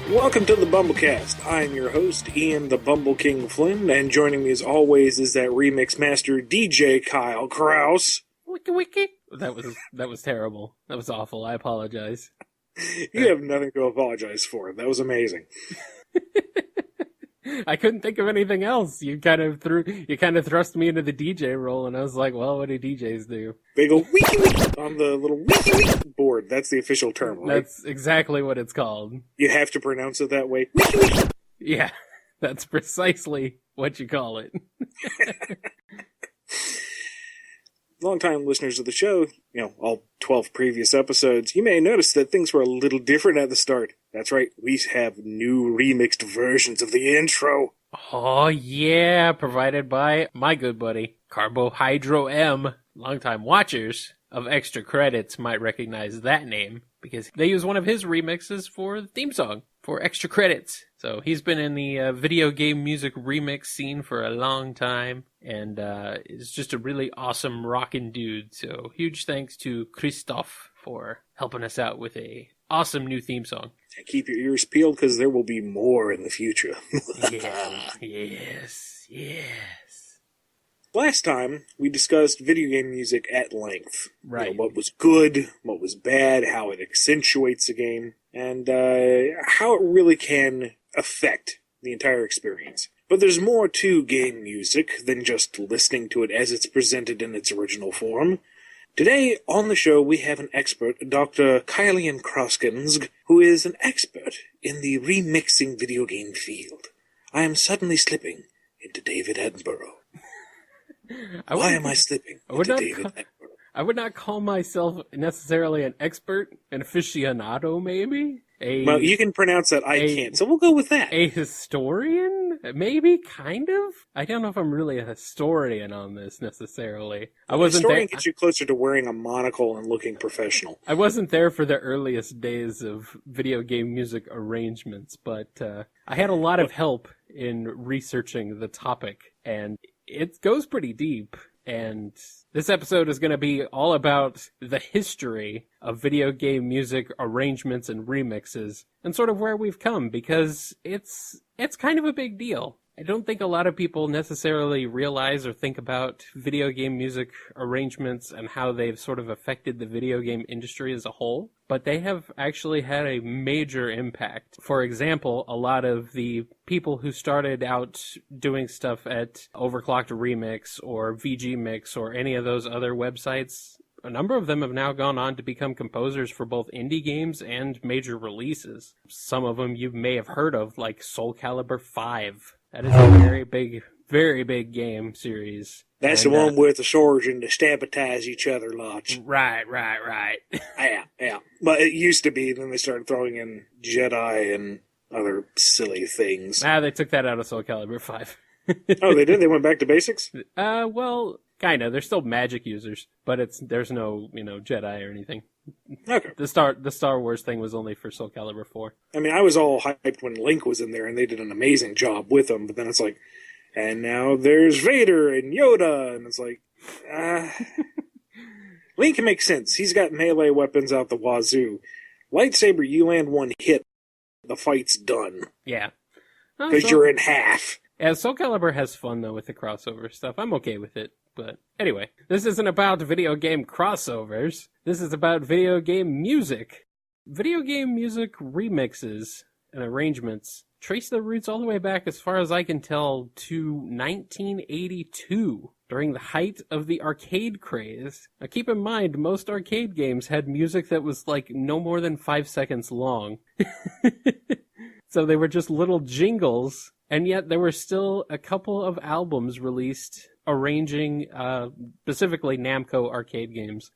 Welcome to the BumbleKast. I'm your host, Ian the Bumble King Flynn, and joining me as always is that remix master, DJ Kyle Kraus. Wiki wiki. That was terrible. That was awful. I apologize. You have nothing to apologize for. That was amazing. I couldn't think of anything else. You kind of thrust me into the DJ role, and I was like, well, what do DJs do? They go wiki wiki on the little wiki wiki board. That's the official term, right? That's exactly what it's called. You have to pronounce it that way. Wiki wiki. Yeah, that's precisely what you call it. Longtime listeners of the show, all 12 previous episodes, you may notice that things were a little different at the start. That's right, we have new remixed versions of the intro. Oh yeah, provided by my good buddy, Carbohydro M. Longtime watchers of Extra Credits might recognize that name, because they use one of his remixes for the theme song for Extra Credits. So he's been in the video game music remix scene for a long time, and is just a really awesome rockin' dude. So huge thanks to Christoph for helping us out with a awesome new theme song. And keep your ears peeled, because there will be more in the future. Yeah, yes. Last time, we discussed video game music at length. Right. What was good, what was bad, how it accentuates a game, and how it really can affect the entire experience. But there's more to game music than just listening to it as it's presented in its original form. Today, on the show, we have an expert, Dr. Kylian Kroskens, who is an expert in the remixing video game field. I am suddenly slipping into David Attenborough. Why am I slipping into David Attenborough? I would not call myself necessarily an expert, an aficionado maybe? Well, you can pronounce that, I can't, so we'll go with that. A historian? Maybe, kind of? I don't know if I'm really a historian on this necessarily. Historian gets you closer to wearing a monocle and looking professional. I wasn't there for the earliest days of video game music arrangements, but I had a lot of help in researching the topic, and it goes pretty deep. And this episode is going to be all about the history of video game music arrangements and remixes, and sort of where we've come, because it's kind of a big deal. I don't think a lot of people necessarily realize or think about video game music arrangements and how they've sort of affected the video game industry as a whole, but they have actually had a major impact. For example, a lot of the people who started out doing stuff at Overclocked Remix or VG Mix or any of those other websites, a number of them have now gone on to become composers for both indie games and major releases. Some of them you may have heard of, like Soul Calibur 5. That is a very big game series. That's the one with the swords and the stabatize each other lots. Right. Yeah. But it used to be, then they started throwing in Jedi and other silly things. They took that out of Soul Calibur 5. Oh, they did? They went back to basics? Well, kinda. They're still magic users, but there's no, Jedi or anything. Okay. The Star Wars thing was only for Soul Calibur 4. I mean, I was all hyped when Link was in there, and they did an amazing job with him, but then it's like, and now there's Vader and Yoda, and it's like, Link makes sense. He's got melee weapons out the wazoo. Lightsaber, you land one hit, the fight's done. Yeah. Because you're in half. Yeah, Soul Calibur has fun, though, with the crossover stuff. I'm okay with it. But anyway, this isn't about video game crossovers. This is about video game music. Video game music remixes and arrangements trace their roots all the way back, as far as I can tell, to 1982. during the height of the arcade craze. Now keep in mind, most arcade games had music that was like no more than 5 seconds long. So they were just little jingles, and yet there were still a couple of albums released arranging specifically Namco arcade games.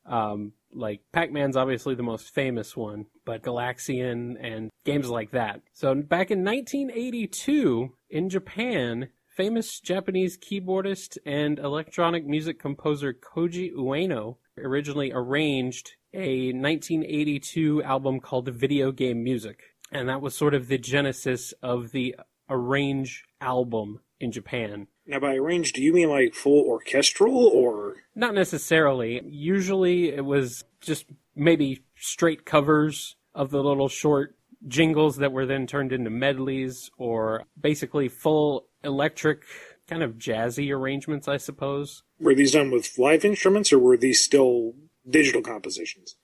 Like Pac-Man's obviously the most famous one, but Galaxian and games like that. So back in 1982, in Japan, famous Japanese keyboardist and electronic music composer Koji Ueno originally arranged a 1982 album called Videogame Music. And that was sort of the genesis of the arrange album in Japan. Now, by arrange, do you mean like full orchestral, or...? Not necessarily. Usually it was just maybe straight covers of the little short jingles that were then turned into medleys, or basically full electric, kind of jazzy arrangements, I suppose. Were these done with live instruments, or were these still digital compositions?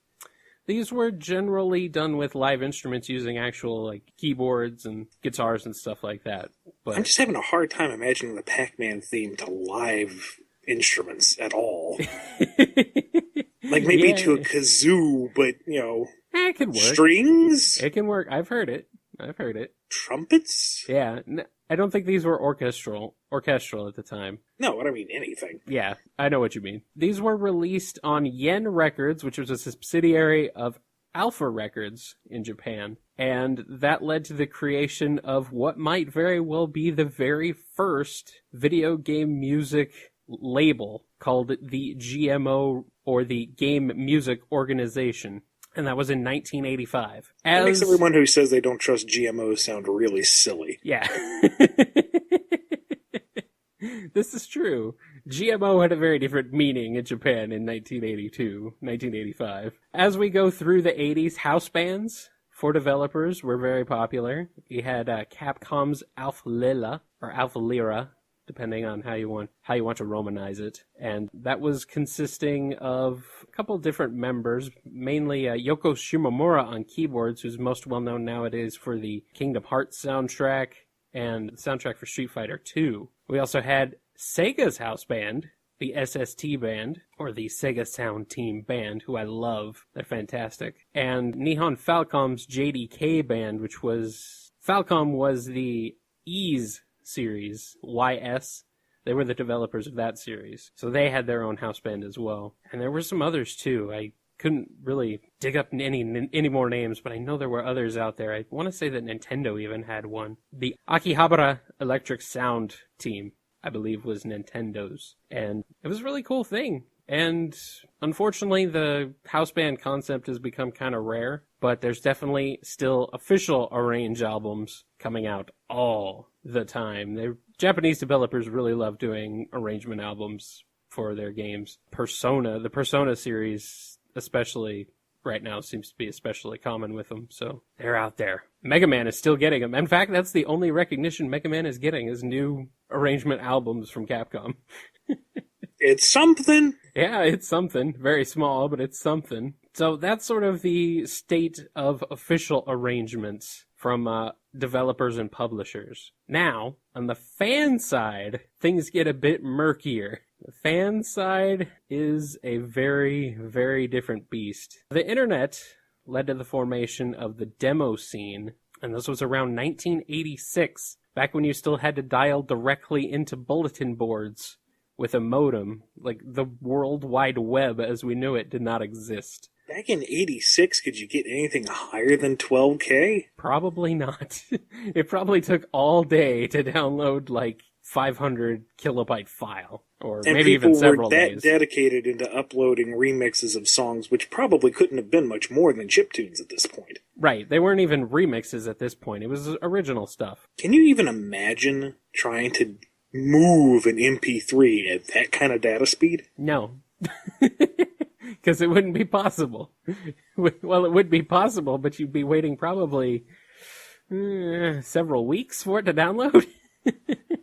These were generally done with live instruments using actual like keyboards and guitars and stuff like that. But I'm just having a hard time imagining the Pac-Man theme to live instruments at all. Like maybe to a kazoo, but, it can work. Strings? It can work. I've heard it. Trumpets? Yeah. I don't think these were orchestral at the time. No, I don't mean anything. Yeah, I know what you mean. These were released on Yen Records, which was a subsidiary of Alpha Records in Japan. And that led to the creation of what might very well be the very first video game music label called the GMO, or the Game Music Organization. And that was in 1985. That makes everyone who says they don't trust GMOs sound really silly. Yeah. This is true. GMO had a very different meaning in Japan in 1985. As we go through the 80s, house bands for developers were very popular. You had Capcom's Alpha Lyra, depending on how you want to Romanize it. And that was consisting of a couple different members, mainly Yoko Shimomura on keyboards, who's most well known nowadays for the Kingdom Hearts soundtrack and the soundtrack for Street Fighter II. We also had Sega's house band, the SST band, or the Sega Sound Team band, who I love. They're fantastic. And Nihon Falcom's JDK band, which was... Falcom was the Ys series, YS. They were the developers of that series. So they had their own house band as well. And there were some others too. I couldn't really dig up any more names, but I know there were others out there. I want to say that Nintendo even had one. The Akihabara Electric Sound Team, I believe, was Nintendo's. And it was a really cool thing. And unfortunately, the house band concept has become kind of rare, but there's definitely still official arrange albums coming out all the time. Japanese developers really love doing arrangement albums for their games. The Persona series, especially right now, seems to be especially common with them, so they're out there. Mega Man is still getting them. In fact, that's the only recognition Mega Man is getting, is new arrangement albums from Capcom. It's something. Yeah, it's something. Very small, but it's something. So that's sort of the state of official arrangements from developers and publishers. Now, on the fan side, things get a bit murkier. The fan side is a very, very different beast. The internet led to the formation of the demo scene, and this was around 1986, back when you still had to dial directly into bulletin boards with a modem. Like, the World Wide Web as we knew it did not exist. Back in 86, could you get anything higher than 12K? Probably not. It probably took all day to download, like, 500 kilobyte file, or and maybe even several days. And people were that dedicated into uploading remixes of songs, which probably couldn't have been much more than chiptunes at this point. Right, they weren't even remixes at this point. It was original stuff. Can you even imagine trying to move an MP3 at that kind of data speed? No. Because it wouldn't be possible. Well, it would be possible, but you'd be waiting probably several weeks for it to download.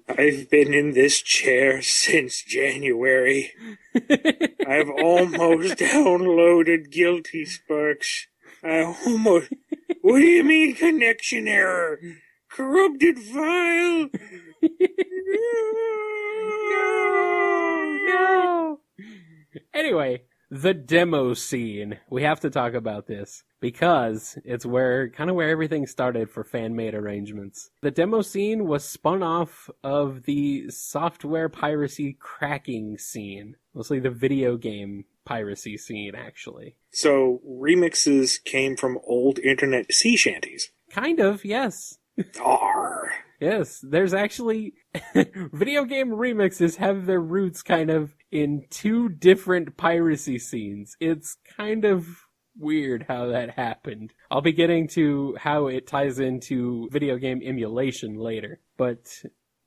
I've been in this chair since January. I've almost downloaded Guilty Sparks. What do you mean connection error? Corrupted file? No! No! Anyway, the demo scene. We have to talk about this because it's where everything started for fan-made arrangements. The demo scene was spun off of the software piracy cracking scene. Mostly the video game piracy scene, actually. So, remixes came from old internet sea shanties. Kind of, yes. Arr. Yes, there's actually... video game remixes have their roots kind of in two different piracy scenes. It's kind of weird how that happened. I'll be getting to how it ties into video game emulation later. But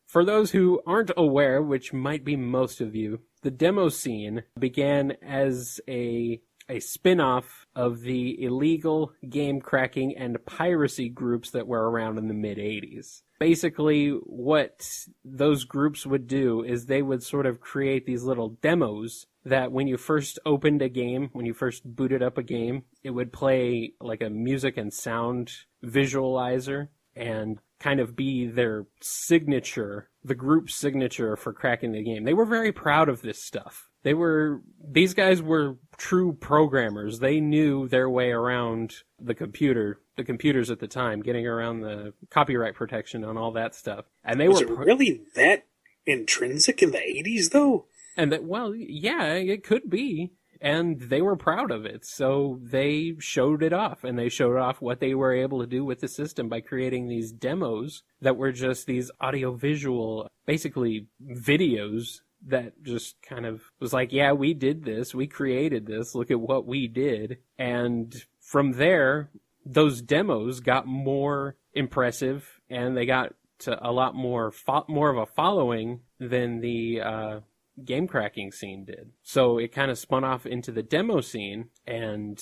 for those who aren't aware, which might be most of you, the demo scene began as a spin-off of the illegal game cracking and piracy groups that were around in the mid-'80s. Basically, what those groups would do is they would sort of create these little demos that when you first opened a game, when you first booted up a game, it would play like a music and sound visualizer and kind of be their signature, the group's signature for cracking the game. They were very proud of this stuff. These guys were true programmers. They knew their way around the computers at the time, getting around the copyright protection and all that stuff. And Was it really that intrinsic in the 80s, though? And yeah, it could be. And they were proud of it, so they showed it off, and they showed off what they were able to do with the system by creating these demos that were just these audiovisual, basically videos that just kind of was like, yeah, we did this, we created this, look at what we did. And from there, those demos got more impressive, and they got to a lot more of a following than the game cracking scene did. So it kind of spun off into the demo scene, and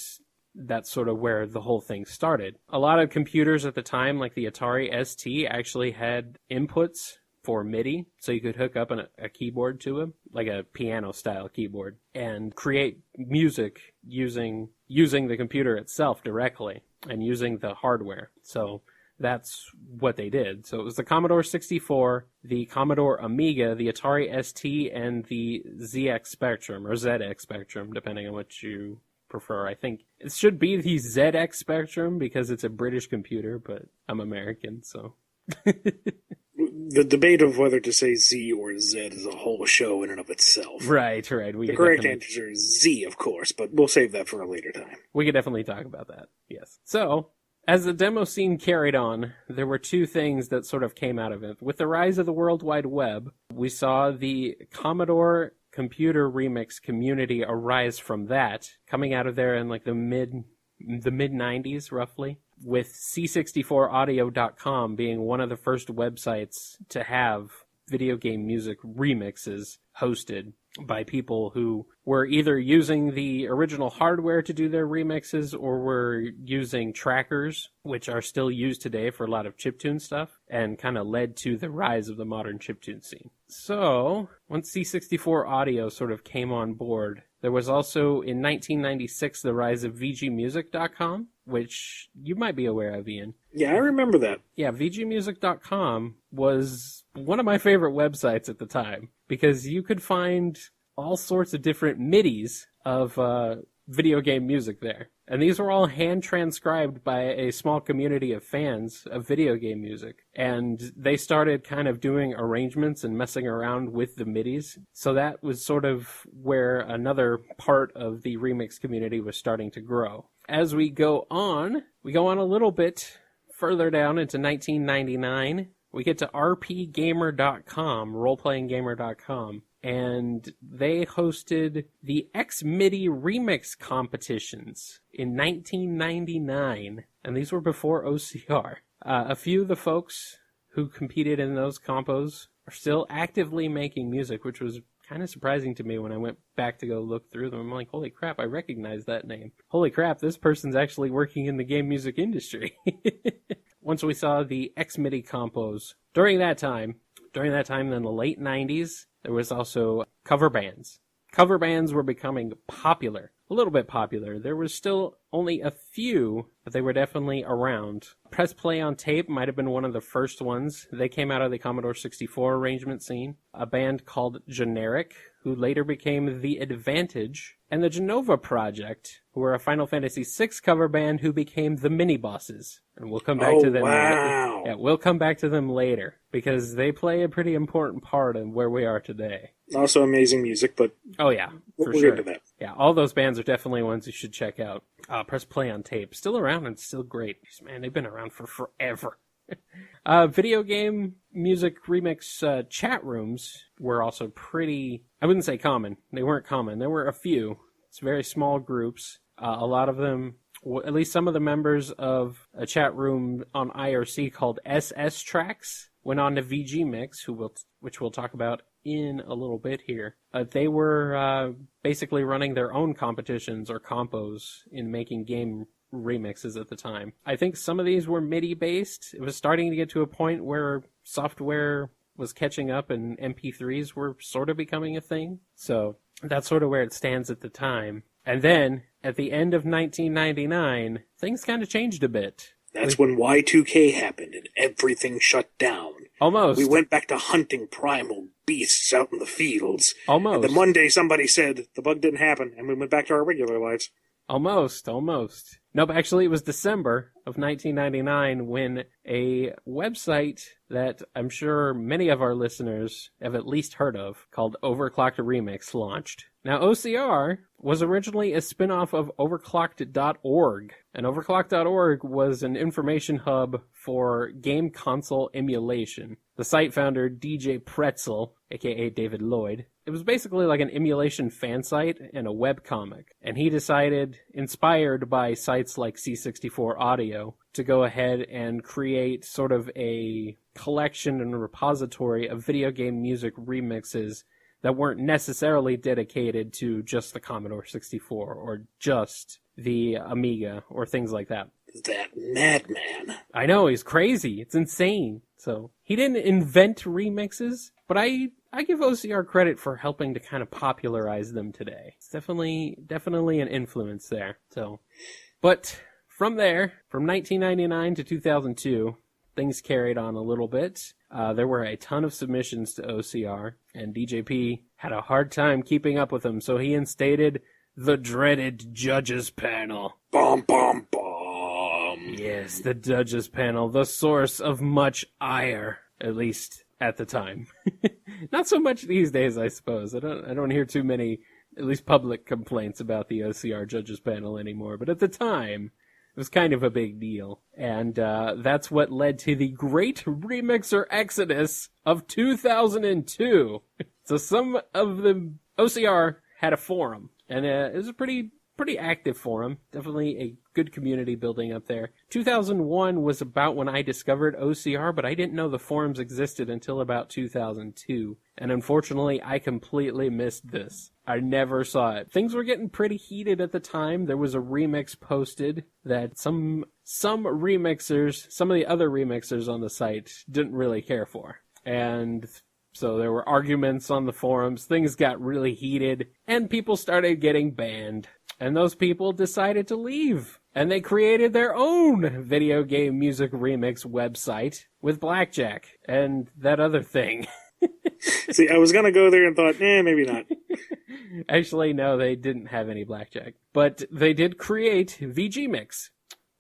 that's sort of where the whole thing started. A lot of computers at the time, like the Atari ST, actually had inputs for MIDI, so you could hook up a keyboard to it, like a piano-style keyboard, and create music using the computer itself directly, and using the hardware. So that's what they did. So it was the Commodore 64, the Commodore Amiga, the Atari ST, and the ZX Spectrum, or ZX Spectrum, depending on what you prefer. I think it should be the ZX Spectrum because it's a British computer, but I'm American, so... The debate of whether to say Z or Z is a whole show in and of itself. Right. The correct answer is Z, of course, but we'll save that for a later time. We could definitely talk about that, yes. So, as the demo scene carried on, there were two things that sort of came out of it. With the rise of the World Wide Web, we saw the Commodore computer remix community arise from that, coming out of there in like the mid-90s, roughly, with C64audio.com being one of the first websites to have video game music remixes hosted by people who were either using the original hardware to do their remixes or were using trackers, which are still used today for a lot of chiptune stuff, and kind of led to the rise of the modern chiptune scene. So, once C64 Audio sort of came on board, there was also, in 1996, the rise of VGmusic.com, which you might be aware of, Ian. Yeah, I remember that. Yeah, VGmusic.com was one of my favorite websites at the time, because you could find all sorts of different MIDIs of video game music there. And these were all hand-transcribed by a small community of fans of video game music. And they started kind of doing arrangements and messing around with the MIDIs. So that was sort of where another part of the remix community was starting to grow. As we go on a little bit further down into 1999. We get to rpgamer.com, roleplayinggamer.com. And they hosted the X-MIDI remix competitions in 1999. And these were before OCR. A few of the folks who competed in those compos are still actively making music, which was kind of surprising to me when I went back to go look through them. I'm like, holy crap, I recognize that name. Holy crap, this person's actually working in the game music industry. Once we saw the X-MIDI compos, during that time in the late 90s, there was also cover bands. Cover bands were becoming popular, a little bit popular. There was still only a few, but they were definitely around. Press Play on Tape might have been one of the first ones. They came out of the Commodore 64 arrangement scene. A band called Generic, who later became The Advantage, and the Genova Project, who were a Final Fantasy VI cover band who became the Mini Bosses. And we'll come back to them. Wow. Yeah, we'll come back to them later, because they play a pretty important part in where we are today. Also amazing music, but oh yeah, for we'll sure. get to that. Yeah, all those bands are definitely ones you should check out. Press Play on Tape, still around and still great. Man, they've been around for forever. Video game music remix chat rooms were also pretty, I wouldn't say common. They weren't common. There were a few. It's very small groups. A lot of them, at least some of the members of a chat room on IRC called SS Tracks went on to VG Mix, which we'll talk about in a little bit here. They were basically running their own competitions or compos in making game remixes at the time. I think some of these were MIDI based. It was starting to get to a point where software was catching up and MP3s were sort of becoming a thing. So that's sort of where it stands at the time. And then at the end of 1999, things kind of changed a bit. That's when Y2K happened and everything shut down. Almost. We went back to hunting primal beasts out in the fields. Almost. And then one day somebody said the bug didn't happen, and we went back to our regular lives. Almost. No, but actually it was December of 1999 when a website that I'm sure many of our listeners have at least heard of, called Overclocked Remix, launched. Now, OCR was originally a spin-off of Overclocked.org, and Overclocked.org was an information hub for game console emulation. The site founder, DJ Pretzel, aka David Lloyd, it was basically like an emulation fan site and a webcomic, and he decided, inspired by sites like C64 Audio, to go ahead and create sort of a collection and repository of video game music remixes that weren't necessarily dedicated to just the Commodore 64 or just the Amiga or things like that. That madman. I know, he's crazy. It's insane. So, he didn't invent remixes, but I give OCR credit for helping to kind of popularize them today. It's definitely an influence there. So, but from there, from 1999 to 2002, things carried on a little bit. There were a ton of submissions to OCR, and DJP had a hard time keeping up with them, so he instated the dreaded Judges Panel. Bum, bum, bum. Yes, the Judges Panel, the source of much ire, at least at the time. Not so much these days, I suppose. I don't hear too many, at least public complaints about the OCR Judges Panel anymore, but at the time, it was kind of a big deal. And that's what led to the Great Remixer Exodus of 2002. So some of the OCR had a forum, and it was a pretty active forum. Definitely a good community building up there. 2001 was about when I discovered OCR, but I didn't know the forums existed until about 2002. And unfortunately, I completely missed this. I never saw it. Things were getting pretty heated at the time. There was a remix posted that some remixers, some of the other remixers on the site didn't really care for. And so there were arguments on the forums, things got really heated, and people started getting banned. And those people decided to leave. And they created their own video game music remix website with Blackjack and that other thing. See, I was going to go there and thought, maybe not. Actually, no, they didn't have any Blackjack. But they did create VG Mix,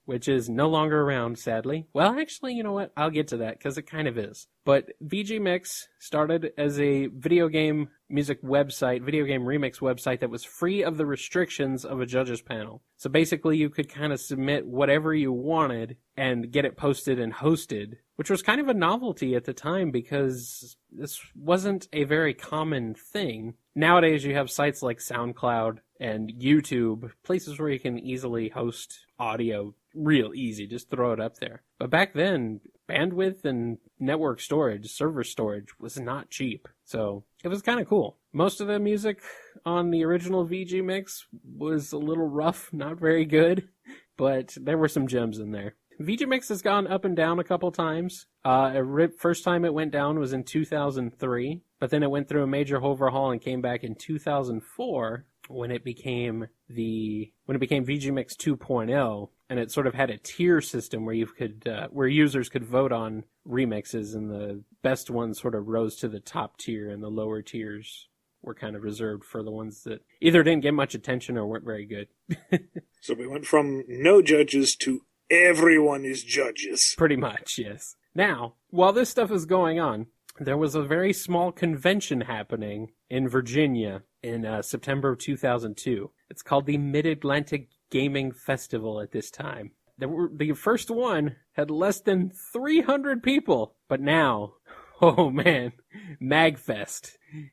which is no longer around, sadly. Well, actually, you know what? I'll get to that, because it kind of is. But VG Mix started as a video game music website, video game remix website that was free of the restrictions of a judges panel. So basically, you could kind of submit whatever you wanted and get it posted and hosted, which was kind of a novelty at the time because this wasn't a very common thing. Nowadays, you have sites like SoundCloud and YouTube, places where you can easily host audio real easy, just throw it up there. But back then, bandwidth and network storage, server storage, was not cheap. So it was kind of cool. Most of the music on the original VG Mix was a little rough, not very good, but there were some gems in there. VG Mix has gone up and down a couple times. First time it went down was in 2003, but then it went through a major overhaul and came back in 2004. when it became VGMix 2.0, and it sort of had a tier system where you could where users could vote on remixes, and the best ones sort of rose to the top tier, and the lower tiers were kind of reserved for the ones that either didn't get much attention or weren't very good. So we went from no judges to everyone is judges. Pretty much, yes. Now, while this stuff is going on, there was a very small convention happening in Virginia in September of 2002. It's called the Mid-Atlantic Gaming Festival at this time. The first one had less than 300 people, but now, oh man, MagFest,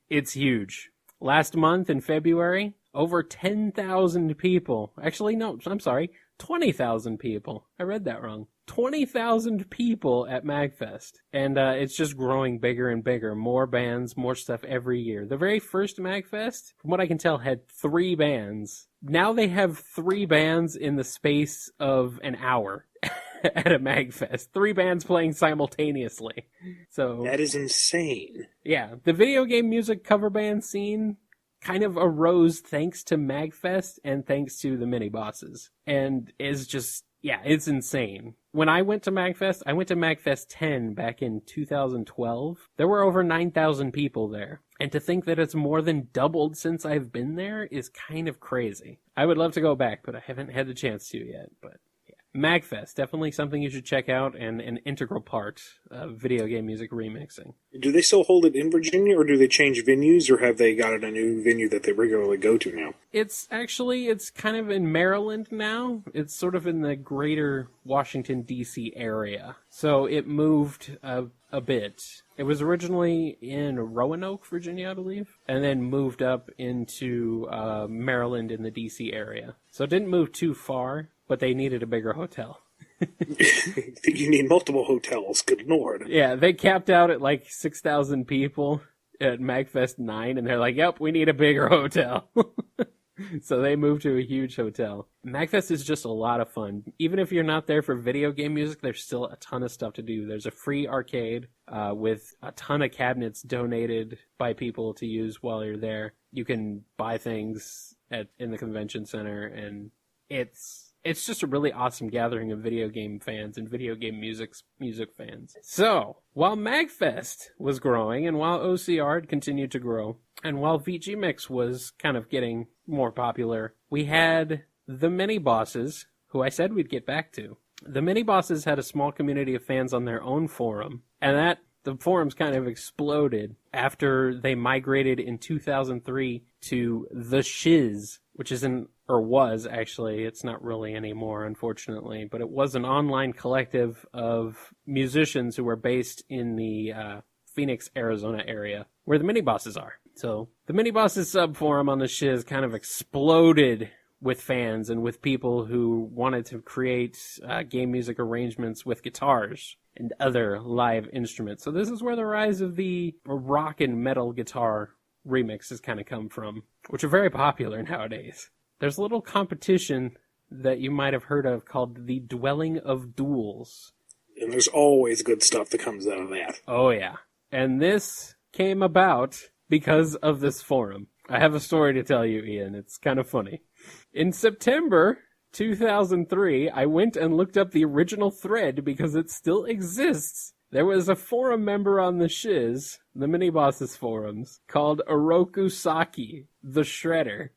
it's huge. Last month in February, over 10,000 people. Actually, no, I'm sorry, 20,000 people. I read that wrong. 20,000 people at MagFest. And it's just growing bigger and bigger. More bands, more stuff every year. The very first MagFest, from what I can tell, had 3 bands. Now they have 3 bands in the space of an hour at a MagFest. 3 bands playing simultaneously. So that is insane. Yeah, the video game music cover band scene kind of arose thanks to MagFest and thanks to the mini bosses. And is just, yeah, it's insane. When I went to MagFest 10 back in 2012. There were over 9,000 people there. And to think that it's more than doubled since I've been there is kind of crazy. I would love to go back, but I haven't had the chance to yet. But yeah, MagFest, definitely something you should check out, and an integral part of video game music remixing. Do they still hold it in Virginia, or do they change venues, or have they got a new venue that they regularly go to now? It's kind of in Maryland now. It's sort of in the greater Washington, D.C. area. So it moved a bit. It was originally in Roanoke, Virginia, I believe, and then moved up into Maryland in the D.C. area. So it didn't move too far, but they needed a bigger hotel. You need multiple hotels, good lord. Yeah, they capped out at like 6,000 people at MagFest 9, and they're like, yep, we need a bigger hotel. So they moved to a huge hotel. MagFest is just a lot of fun. Even if you're not there for video game music, there's still a ton of stuff to do. There's a free arcade with a ton of cabinets donated by people to use while you're there. You can buy things in the convention center, and it's just a really awesome gathering of video game fans and video game music fans. So, while MagFest was growing, and while OCR had continued to grow, and while VGMix was kind of getting more popular, we had the mini-bosses, who I said we'd get back to. The mini-bosses had a small community of fans on their own forum, and the forums kind of exploded after they migrated in 2003 to The Shiz, which was actually, it's not really anymore, unfortunately, but it was an online collective of musicians who were based in the Phoenix, Arizona area, where the mini-bosses are. So the mini-bosses sub-forum on The Shiz kind of exploded with fans and with people who wanted to create game music arrangements with guitars and other live instruments. So this is where the rise of the rock and metal guitar remixes kind of come from, which are very popular nowadays. There's a little competition that you might have heard of called the Dwelling of Duels. And there's always good stuff that comes out of that. Oh, yeah. And this came about because of this forum. I have a story to tell you, Ian. It's kind of funny. In September 2003, I went and looked up the original thread because it still exists. There was a forum member on the Shiz, the Mini-Bosses forums, called Oroku Saki, the Shredder.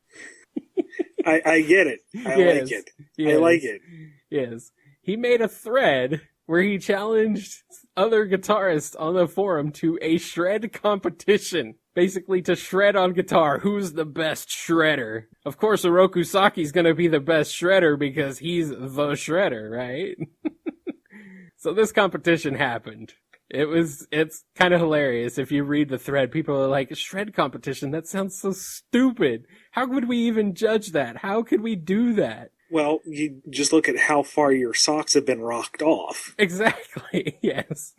I get it. I like it. Yes, I like it. Yes. He made a thread where he challenged other guitarists on the forum to a shred competition. Basically, to shred on guitar. Who's the best shredder? Of course, Oroku Saki's gonna be the best shredder because he's the shredder, right? So this competition happened. It's kind of hilarious. If you read the thread, people are like, shred competition? That sounds so stupid. How could we even judge that? How could we do that? Well, you just look at how far your socks have been rocked off. Exactly, yes.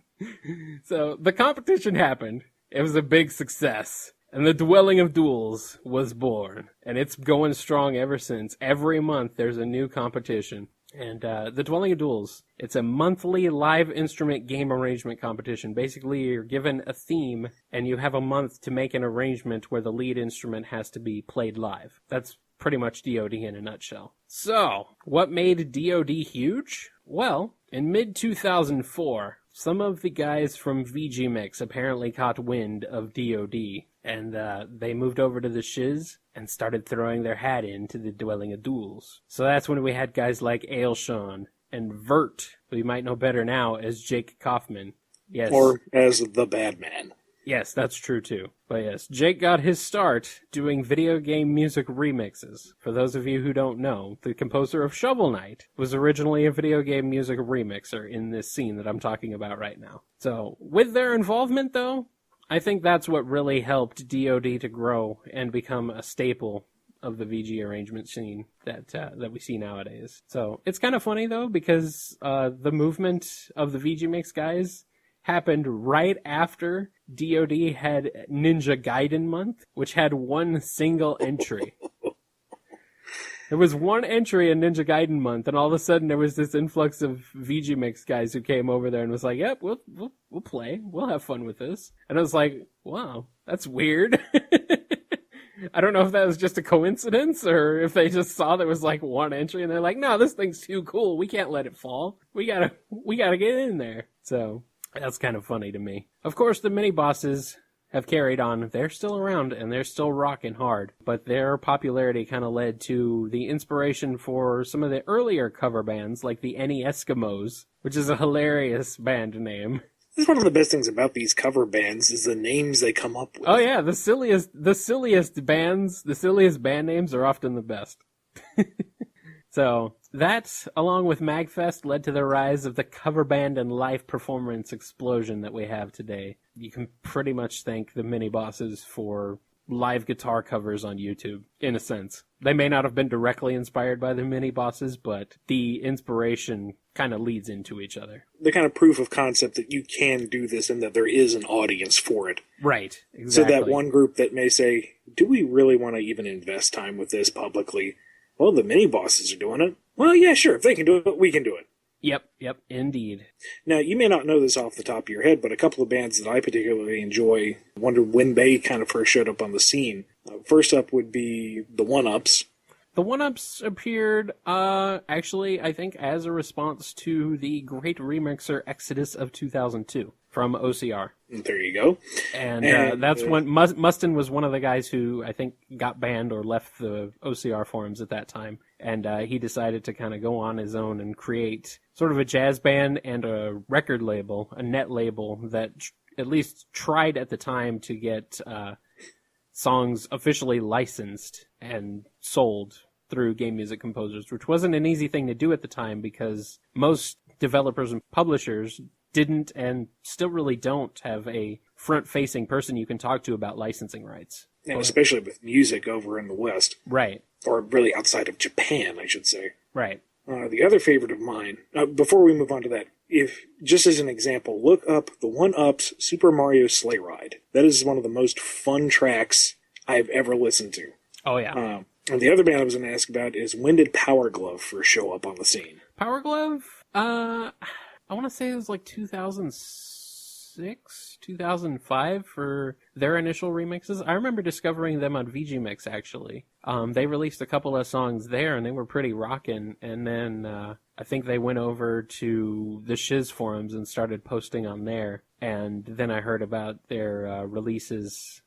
So the competition happened. It was a big success. And the Dwelling of Duels was born. And it's going strong ever since. Every month there's a new competition. And the Dwelling of Duels, it's a monthly live instrument game arrangement competition. Basically, you're given a theme, and you have a month to make an arrangement where the lead instrument has to be played live. That's pretty much DoD in a nutshell. So, what made DoD huge? Well, in mid-2004, some of the guys from VG Mix apparently caught wind of DoD, and they moved over to the Shiz and started throwing their hat into the Dwelling of Duels. So that's when we had guys like Ailshon and Vert, who you might know better now as Jake Kaufman. Yes. Or as the Bad Man. Yes, that's true too. But yes, Jake got his start doing video game music remixes. For those of you who don't know, the composer of Shovel Knight was originally a video game music remixer in this scene that I'm talking about right now. So, with their involvement though, I think that's what really helped DoD to grow and become a staple of the VG arrangement scene that we see nowadays. So, it's kind of funny though, because the movement of the VG Mix guys happened right after DoD had Ninja Gaiden Month, which had one single entry. There was one entry in Ninja Gaiden Month, and all of a sudden there was this influx of VG Mix guys who came over there and was like, "Yep, we'll play, we'll have fun with this." And I was like, "Wow, that's weird." I don't know if that was just a coincidence or if they just saw there was like one entry and they're like, "No, this thing's too cool. We can't let it fall. We gotta get in there." So that's kind of funny to me. Of course, the mini bosses have carried on. They're still around and they're still rocking hard, but their popularity kind of led to the inspiration for some of the earlier cover bands like the Any Eskimos, which is a hilarious band name. This is one of the best things about these cover bands is the names they come up with. Oh yeah, the silliest band names are often the best. So that, along with MagFest, led to the rise of the cover band and live performance explosion that we have today. You can pretty much thank the mini bosses for live guitar covers on YouTube, in a sense. They may not have been directly inspired by the mini bosses, but the inspiration kind of leads into each other. The kind of proof of concept that you can do this and that there is an audience for it. Right, exactly. So that one group that may say, do we really want to even invest time with this publicly? Well, the mini bosses are doing it. Well, yeah, sure. If they can do it, we can do it. Yep, indeed. Now, you may not know this off the top of your head, but a couple of bands that I particularly enjoy, wonder when they kind of first showed up on the scene. First up would be the One-Ups. The One-Ups appeared, actually, I think, as a response to the Great Remixer Exodus of 2002 from OCR. There you go. And that's when Mustin was one of the guys who, I think, got banned or left the OCR forums at that time. And he decided to kind of go on his own and create sort of a jazz band and a record label, a net label that at least tried at the time to get songs officially licensed and sold through game music composers, which wasn't an easy thing to do at the time because most developers and publishers didn't and still really don't have a front-facing person you can talk to about licensing rights. And especially with music over in the West. Right. Or really outside of Japan, I should say. Right. The other favorite of mine, before we move on to that, if just as an example, look up the One-Up's Super Mario Sleigh Ride. That is one of the most fun tracks I've ever listened to. Oh, yeah. And the other band I was going to ask about is when did Power Glove first show up on the scene? Power Glove? I want to say it was like 2006, 2005 for their initial remixes. I remember discovering them on VG Mix, actually. They released a couple of songs there, and they were pretty rockin'. And then I think they went over to the Shiz forums and started posting on there. And then I heard about their releases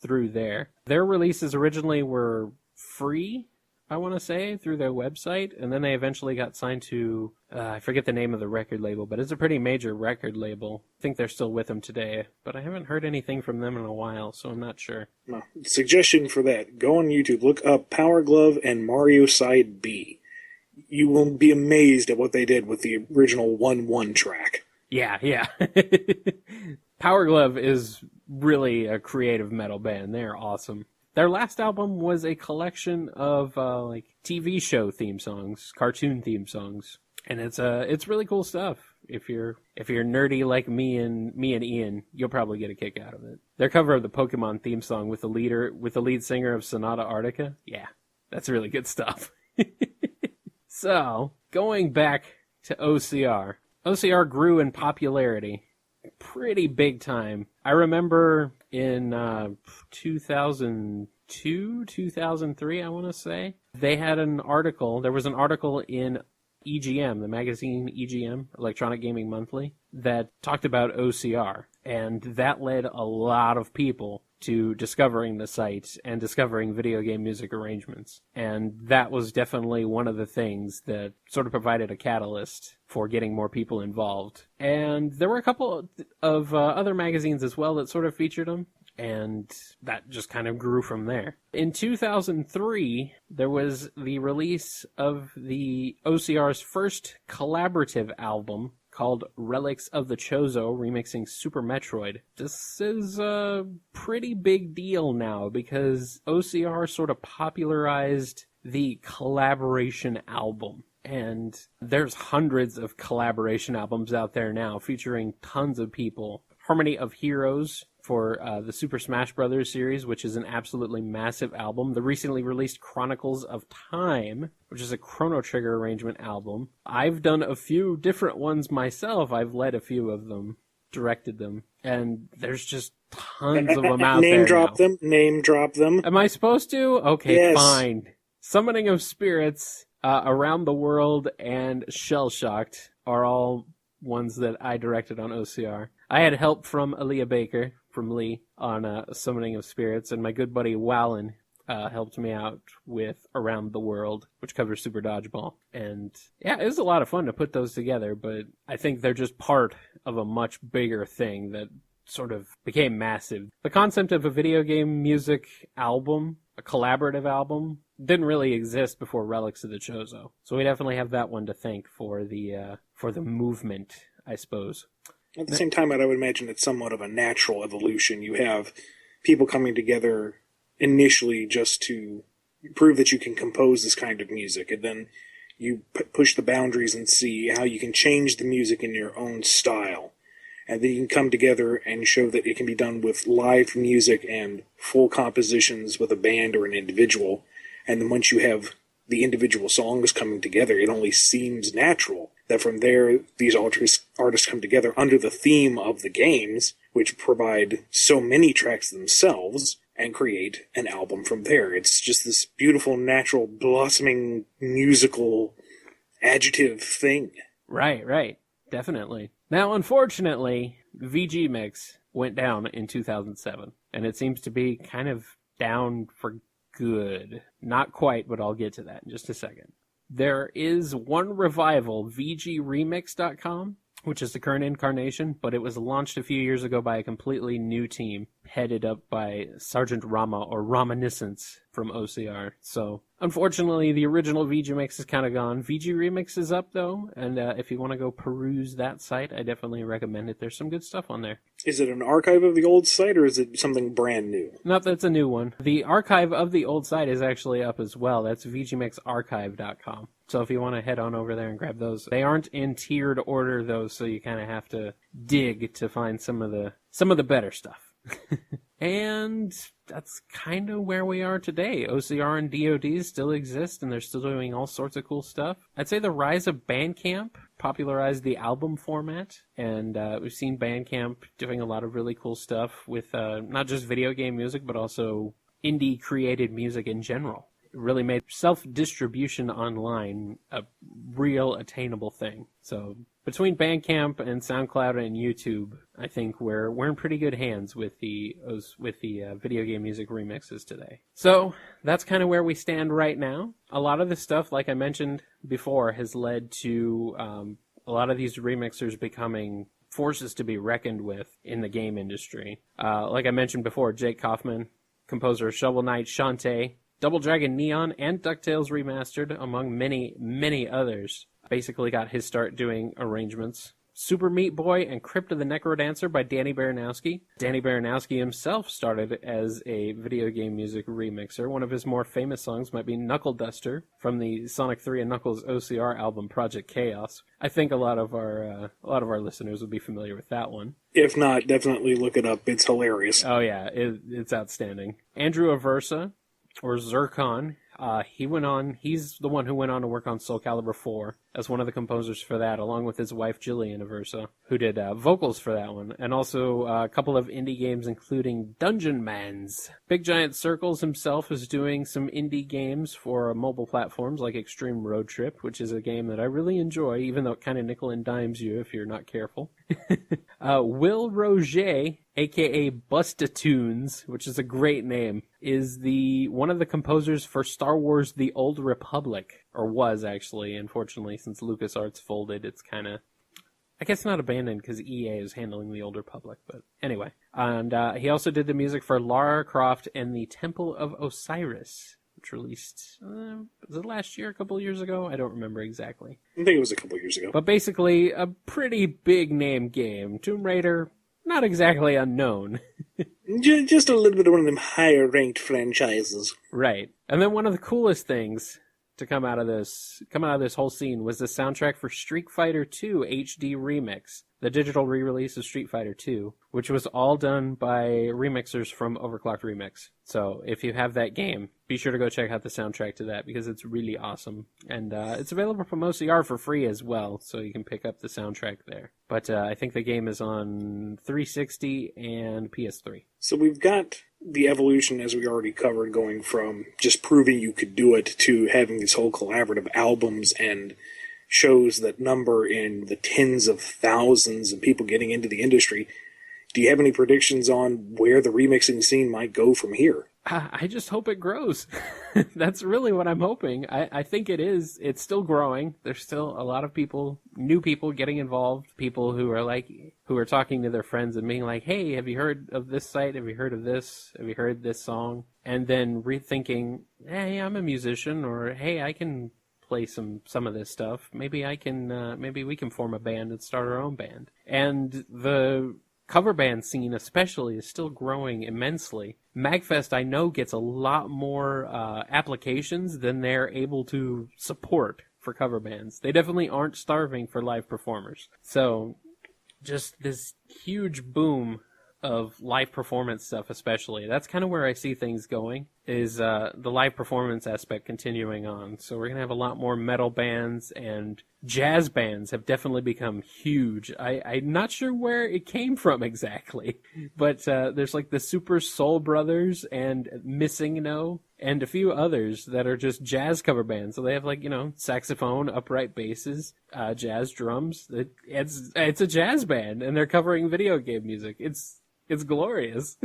through there. Their releases originally were free, I want to say, through their website, and then they eventually got signed to, I forget the name of the record label, but it's a pretty major record label. I think they're still with them today, but I haven't heard anything from them in a while, so I'm not sure. No. Suggestion for that, go on YouTube, look up Power Glove and Mario Side B. You will be amazed at what they did with the original 1-1 track. Yeah. Power Glove is really a creative metal band. They're awesome. Their last album was a collection of like TV show theme songs, cartoon theme songs, and it's really cool stuff. If you're nerdy like me and Ian, you'll probably get a kick out of it. Their cover of the Pokemon theme song with the lead singer of Sonata Arctica, yeah, that's really good stuff. So, going back to OCR. OCR grew in popularity pretty big time. I remember in 2002, 2003, I want to say, they had an article. There was an article in EGM, the magazine EGM, Electronic Gaming Monthly, that talked about OCR. And that led a lot of people to discovering the site and discovering video game music arrangements. And that was definitely one of the things that sort of provided a catalyst for getting more people involved. And there were a couple of other magazines as well that sort of featured them, and that just kind of grew from there. In 2003, there was the release of the OCR's first collaborative album, called Relics of the Chozo, remixing Super Metroid. This is a pretty big deal now, because OCR sort of popularized the collaboration album. And there's hundreds of collaboration albums out there now, featuring tons of people. Harmony of Heroes for the Super Smash Bros. Series, which is an absolutely massive album. The recently released Chronicles of Time, which is a Chrono Trigger arrangement album. I've done a few different ones myself. I've led a few of them, directed them, and there's just tons of them out there now. Name drop them. Am I supposed to? Okay, yes. Fine. Summoning of Spirits, Around the World, and Shell Shocked are all ones that I directed on OCR. I had help from Aaliyah Baker, from Lee, on Summoning of Spirits, and my good buddy Wallen helped me out with Around the World, which covers Super Dodgeball. And yeah, it was a lot of fun to put those together, but I think they're just part of a much bigger thing that sort of became massive. The concept of a video game music album, a collaborative album, didn't really exist before Relics of the Chozo. So we definitely have that one to thank for the movement, I suppose. At the same time, I would imagine it's somewhat of a natural evolution. You have people coming together initially just to prove that you can compose this kind of music, and then you push the boundaries and see how you can change the music in your own style. And then you can come together and show that it can be done with live music and full compositions with a band or an individual. And then once you have the individual songs coming together, it only seems natural that from there, these artists come together under the theme of the games, which provide so many tracks themselves, and create an album from there. It's just this beautiful, natural, blossoming, musical, adjective thing. Right. Definitely. Now, unfortunately, VG Mix went down in 2007, and it seems to be kind of down for good. Not quite, but I'll get to that in just a second. There is one revival, VGRemix.com, which is the current incarnation, but it was launched a few years ago by a completely new team, headed up by Sergeant Rama, or Reminiscence, from OCR. So, unfortunately, the original VG Mix is kind of gone. VG Remix is up, though, and if you want to go peruse that site, I definitely recommend it. There's some good stuff on there. Is it an archive of the old site, or is it something brand new? No, that's a new one. The archive of the old site is actually up as well. That's VGMixArchive.com. So if you want to head on over there and grab those. They aren't in tiered order, though, so you kind of have to dig to find some of the better stuff. And that's kind of where we are today. OCR and DoD still exist, and they're still doing all sorts of cool stuff. I'd say the rise of Bandcamp popularized the album format, and we've seen Bandcamp doing a lot of really cool stuff with not just video game music, but also indie created music in general. It really made self-distribution online a real attainable thing. So between Bandcamp and SoundCloud and YouTube, I think we're in pretty good hands with the video game music remixes today. So that's kind of where we stand right now. A lot of this stuff, like I mentioned before, has led to a lot of these remixers becoming forces to be reckoned with in the game industry. Like I mentioned before, Jake Kaufman, composer of Shovel Knight, Shantae, Double Dragon Neon, and DuckTales Remastered, among many, many others, basically got his start doing arrangements. Super Meat Boy and Crypt of the Necrodancer by Danny Baranowski. Danny Baranowski himself started as a video game music remixer. One of his more famous songs might be Knuckle Duster from the Sonic 3 and Knuckles OCR album Project Chaos. I think a lot of our listeners will be familiar with that one. If not, definitely look it up. It's hilarious. Oh yeah, it's outstanding. Andrew Aversa, or Zircon, He's the one who went on to work on Soul Calibur 4 as one of the composers for that, along with his wife Jillian Aversa, who did vocals for that one, and also a couple of indie games, including Dungeon Mans. Big Giant Circles himself is doing some indie games for mobile platforms like Extreme Road Trip, which is a game that I really enjoy, even though it kind of nickel and dimes you if you're not careful. Will Roger, aka Bustatunes, which is a great name, is one of the composers for Star Wars The Old Republic, or was actually. Unfortunately, since LucasArts folded, it's kind of, I guess, not abandoned because EA is handling The Old Republic, but anyway. And he also did the music for Lara Croft and the Temple of Osiris, which released, was it last year, a couple of years ago? I don't remember exactly. I think it was a couple of years ago. But basically, a pretty big name game. Tomb Raider, not exactly unknown. Just a little bit of one of them higher ranked franchises. Right. And then one of the coolest things to come out of this whole scene was the soundtrack for Street Fighter 2 HD Remix, the digital re-release of Street Fighter 2, which was all done by remixers from Overclocked Remix. So if you have that game, be sure to go check out the soundtrack to that because it's really awesome. And it's available from OCR for free as well, so you can pick up the soundtrack there. But I think the game is on 360 and PS3. So we've got the evolution, as we already covered, going from just proving you could do it to having these whole collaborative albums and shows that number in the tens of thousands of people getting into the industry. Do you have any predictions on where the remixing scene might go from here? I just hope it grows. That's really what I'm hoping. I think it is. It's still growing. There's still a lot of people, new people getting involved, people who are talking to their friends and being like, hey, have you heard of this site? Have you heard of this? Have you heard this song? And then rethinking, hey, I'm a musician, or hey, I can play some of this stuff. Maybe we can form a band and start our own band. And the cover band scene especially is still growing immensely. MagFest, I know, gets a lot more applications than they're able to support for cover bands. They definitely aren't starving for live performers. So just this huge boom of live performance stuff especially. That's kind of where I see things going, is the live performance aspect continuing on. So we're going to have a lot more metal bands, and jazz bands have definitely become huge. I'm not sure where it came from exactly, but there's like the Super Soul Brothers and Missing No and a few others that are just jazz cover bands. So they have saxophone, upright basses, jazz drums. It's a jazz band, and they're covering video game music. It's glorious.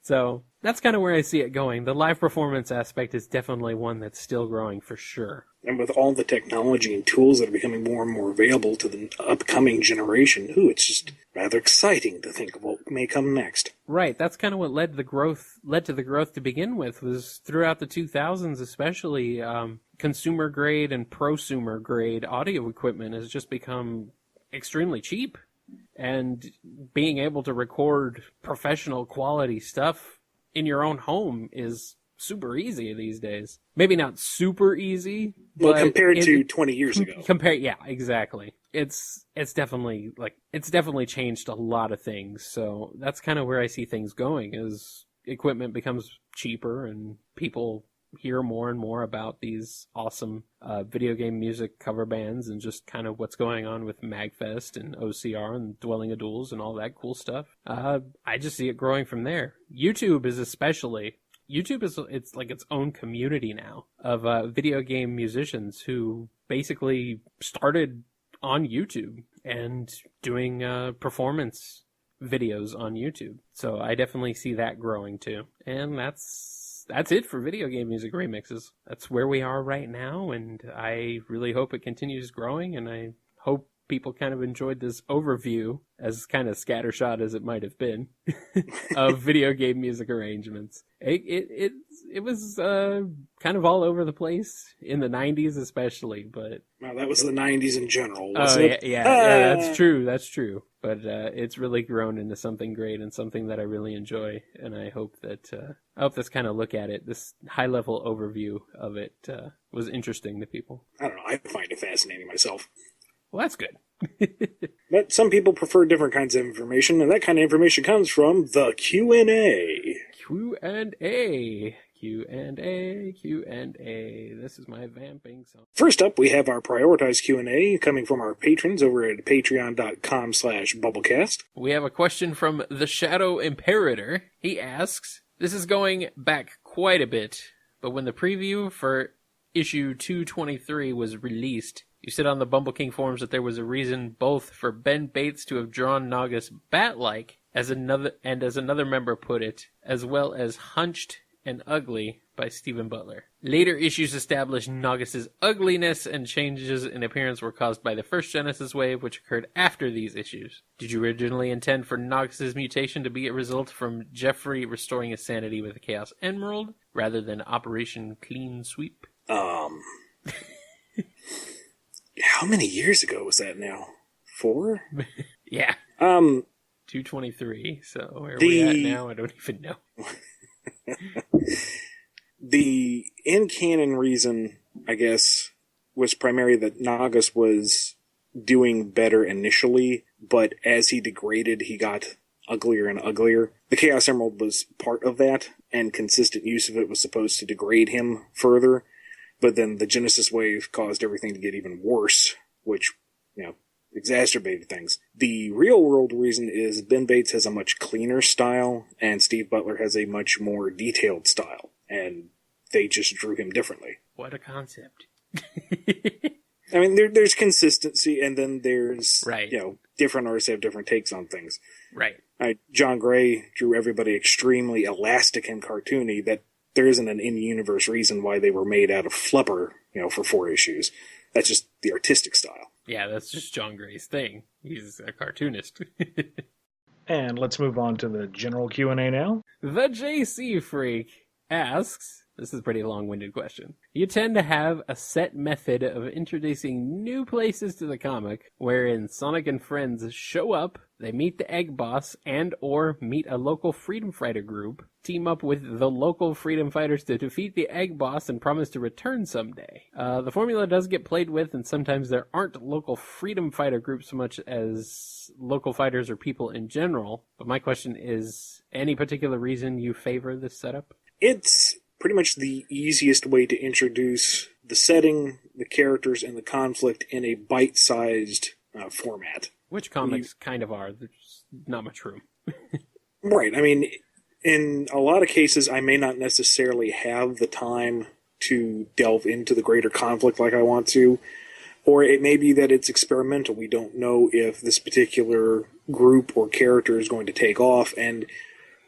So that's kind of where I see it going. The live performance aspect is definitely one that's still growing for sure. And with all the technology and tools that are becoming more and more available to the upcoming generation, it's just rather exciting to think of what may come next. Right, that's kind of what led to the growth to begin with, was throughout the 2000s especially, consumer grade and prosumer grade audio equipment has just become extremely cheap. And being able to record professional quality stuff in your own home is super easy these days. Maybe not super easy, well, compared to 20 years ago. Yeah, exactly. It's definitely changed a lot of things. So that's kind of where I see things going, as equipment becomes cheaper and people hear more and more about these awesome video game music cover bands, and just kind of what's going on with MagFest and OCR and Dwelling of Duels and all that cool stuff. I just see it growing from there. YouTube is it's like its own community now of video game musicians who basically started on YouTube and doing performance videos on YouTube. So I definitely see that growing too. And that's it for video game music remixes. That's where we are right now, and I really hope it continues growing, and I hope people kind of enjoyed this overview, as kind of scattershot as it might have been, of video game music arrangements. It was kind of all over the place in the 90s especially, but... Well, that was the 90s in general, wasn't it? Yeah, that's true. But it's really grown into something great and something that I really enjoy, and I hope this kind of look at it, this high-level overview of it, was interesting to people. I don't know, I find it fascinating myself. Well, that's good. But some people prefer different kinds of information, and that kind of information comes from the Q&A. Q&A, Q&A. This is my vamping song. First up, we have our prioritized Q&A coming from our patrons over at patreon.com/BumbleKast. We have a question from the Shadow Imperator. He asks, this is going back quite a bit, but when the preview for issue 223 was released, you said on the Bumble King forums that there was a reason both for Ben Bates to have drawn Nagus bat-like, as another member put it, as well as hunched and ugly by Stephen Butler. Later issues established Nagus's ugliness and changes in appearance were caused by the first Genesis wave, which occurred after these issues. Did you originally intend for Nagus's mutation to be a result from Jeffrey restoring his sanity with the Chaos Emerald, rather than Operation Clean Sweep? How many years ago was that now? 4? Yeah. 223, so where are we at now? I don't even know. The in-canon reason, I guess, was primarily that Nagus was doing better initially, but as he degraded, he got uglier and uglier. The Chaos Emerald was part of that, and consistent use of it was supposed to degrade him further, but then the Genesis wave caused everything to get even worse, which, exacerbated things. The real-world reason is Ben Bates has a much cleaner style, and Steve Butler has a much more detailed style, and they just drew him differently. What a concept. I mean, there's consistency, and then there's, right. Different artists have different takes on things. Right. John Gray drew everybody extremely elastic and cartoony, that there isn't an in-universe reason why they were made out of flubber, for 4 issues. That's just the artistic style. Yeah, that's just John Gray's thing. He's a cartoonist. And let's move on to the general Q&A now. The JCFreak asks, this is a pretty long-winded question. You tend to have a set method of introducing new places to the comic, wherein Sonic and friends show up, they meet the Egg Boss and or meet a local freedom fighter group, team up with the local freedom fighters to defeat the Egg Boss and promise to return someday. The formula does get played with, and sometimes there aren't local freedom fighter groups so much as local fighters or people in general. But my question is, any particular reason you favor this setup? It's pretty much the easiest way to introduce the setting, the characters, and the conflict in a bite-sized format. Which comics kind of are. There's not much room. Right. I mean, in a lot of cases, I may not necessarily have the time to delve into the greater conflict like I want to, or it may be that it's experimental. We don't know if this particular group or character is going to take off, and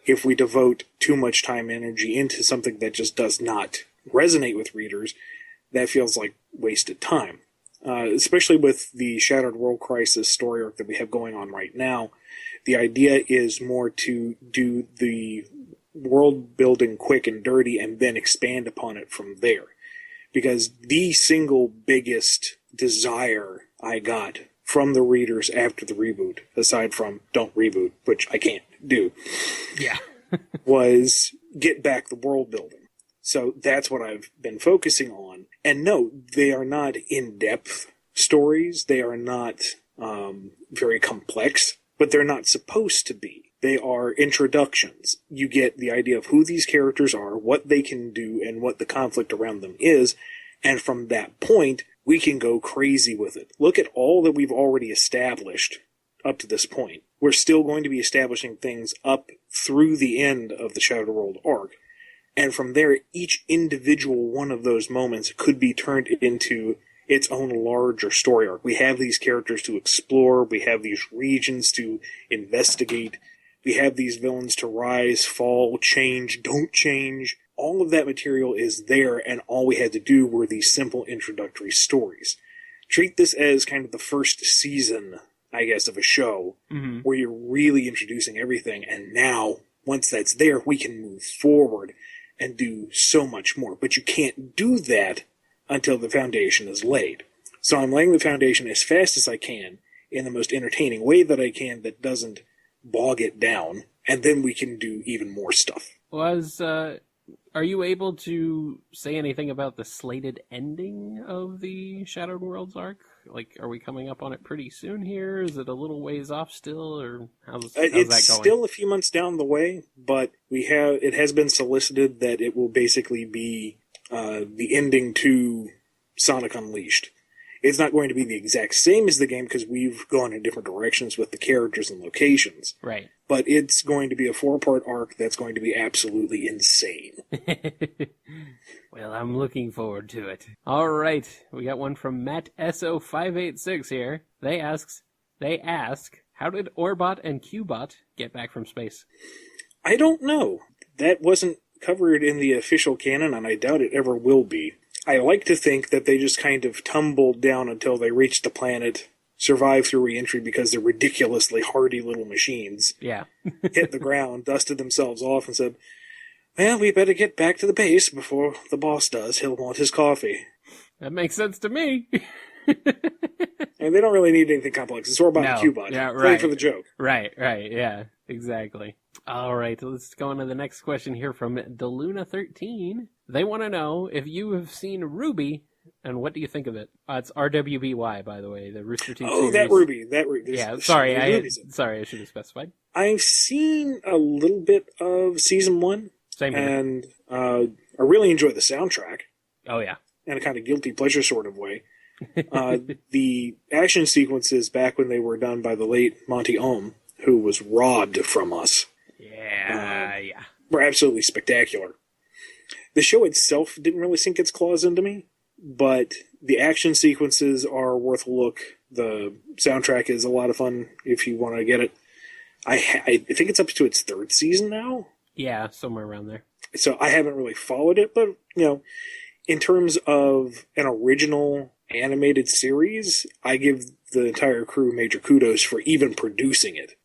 if we devote too much time and energy into something that just does not resonate with readers, that feels like wasted time. Especially with the Shattered World Crisis story arc that we have going on right now, the idea is more to do the world building quick and dirty and then expand upon it from there. Because the single biggest desire I got from the readers after the reboot, aside from don't reboot, which I can't do, was get back the world building. So that's what I've been focusing on. And no, they are not in-depth stories. They are not very complex, but they're not supposed to be. They are introductions. You get the idea of who these characters are, what they can do, and what the conflict around them is. And from that point, we can go crazy with it. Look at all that we've already established up to this point. We're still going to be establishing things up through the end of the Shattered World arc. And from there, each individual one of those moments could be turned into its own larger story arc. We have these characters to explore. We have these regions to investigate. We have these villains to rise, fall, change, don't change. All of that material is there, and all we had to do were these simple introductory stories. Treat this as kind of the first season, I guess, of a show, where you're really introducing everything, and now, once that's there, we can move forward and do so much more. But you can't do that until the foundation is laid. So I'm laying the foundation as fast as I can, in the most entertaining way that I can that doesn't bog it down, and then we can do even more stuff. Are you able to say anything about the slated ending of the Shattered Worlds arc? Like, are we coming up on it pretty soon here? Is it a little ways off still, or how's that It's going? still a few months down the way, but it has been solicited that it will basically be the ending to Sonic Unleashed. It's not going to be the exact same as the game because we've gone in different directions with the characters and locations. Right. But it's going to be a 4-part arc that's going to be absolutely insane. Well, I'm looking forward to it. All right, we got one from Matt SO586 here. They ask, how did Orbot and Cubot get back from space? I don't know. That wasn't covered in the official canon, and I doubt it ever will be. I like to think that they just kind of tumbled down until they reached the planet, survived through re-entry because they're ridiculously hardy little machines. Yeah. Hit the ground, dusted themselves off, and said, well, we better get back to the base before the boss does. He'll want his coffee. That makes sense to me. And they don't really need anything complex. It's Orbot and Cubot. Yeah, Play for the joke. Right, yeah, exactly. All right, let's go on to the next question here from Deluna13. They want to know if you have seen RWBY, and what do you think of it? It's RWBY, by the way, the Rooster Teeth series. That RWBY. Yeah, sorry, I should have specified. I've seen a little bit of Season 1. Same here. And I really enjoy the soundtrack. Oh, yeah. In a kind of guilty pleasure sort of way. The action sequences back when they were done by the late Monty Ohm, who was robbed from us, were absolutely spectacular. The show itself didn't really sink its claws into me, but the action sequences are worth a look. The soundtrack is a lot of fun if you want to get it. I think it's up to its 3rd season now. Yeah, somewhere around there. So I haven't really followed it, but, in terms of an original animated series, I give the entire crew major kudos for even producing it,